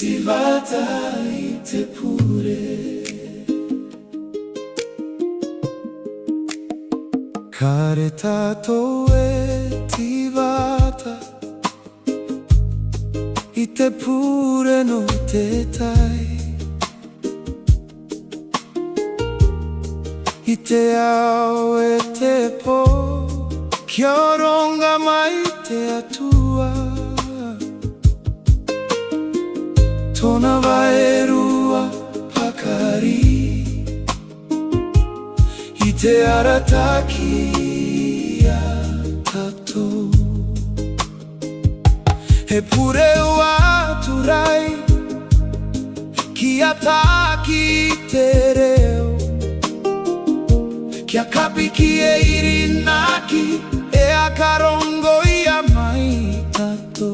Itivata itepure. Karetato etivata itepure no tetai. Ite au ete po Kioronga maite atua Tona vaerua pakari Ite arataki a tato Eppure uaturai Ki ataki tereo Ki akapiki e irinaki E akarongo ia mai tato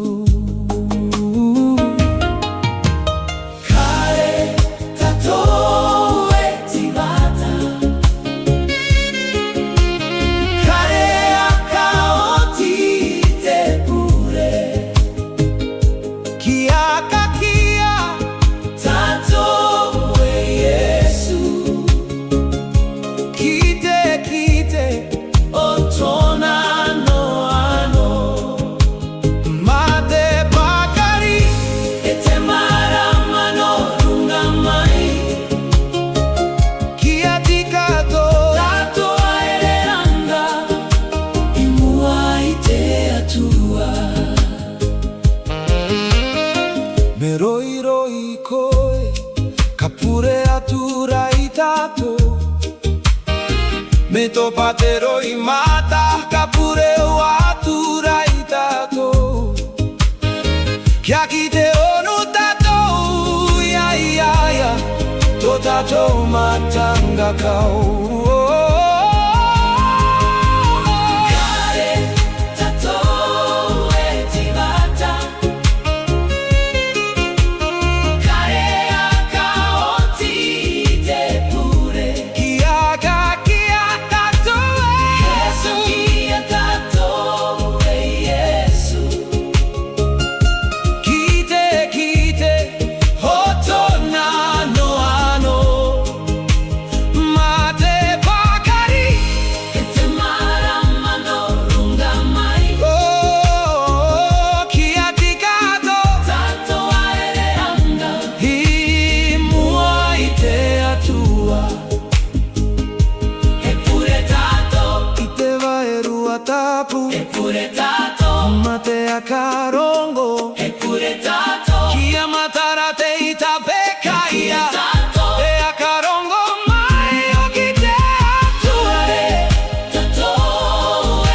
Kare tato etivata Kare akaoti te pure Ki akakia tato e Yesu Kite otona no ano Mate bakari ete maramano runga mai Kia tikato tato aeranga Imua ite atua Meroiroi koe Kapure atura itato Me to patero i mata kapure o atura itato Kia kite onu tato ya ya ya To tato matanga kau Kare tato etivata Kare akaoti te pure Kia Eppure tato Mate a carongo Eppure tato Kia matara te ita pekaia E a carongo mai o ki te atuare Tato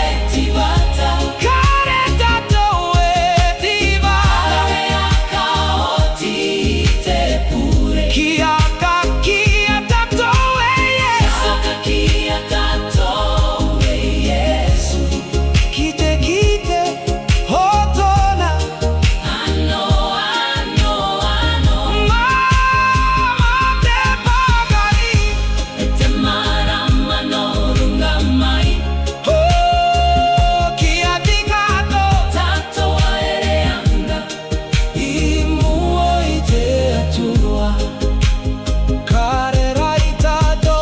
etivata Kare tato etivata Kare a kaoti te pure Kia tato e Yesu Kia tato e Yesu Kite otona ano Mama te pagari Ete maramano runga mai Kia tikato tato aereanga Imua ite atua Kare raitato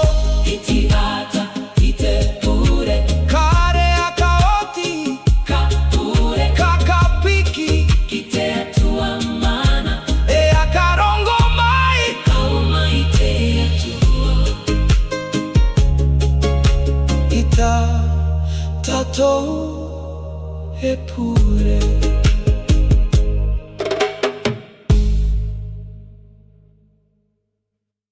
Itivata ite pure Kare akaoti kapure kakapiki Kite atua mana E akarongo mai Kauma ite atua Ita tato e pure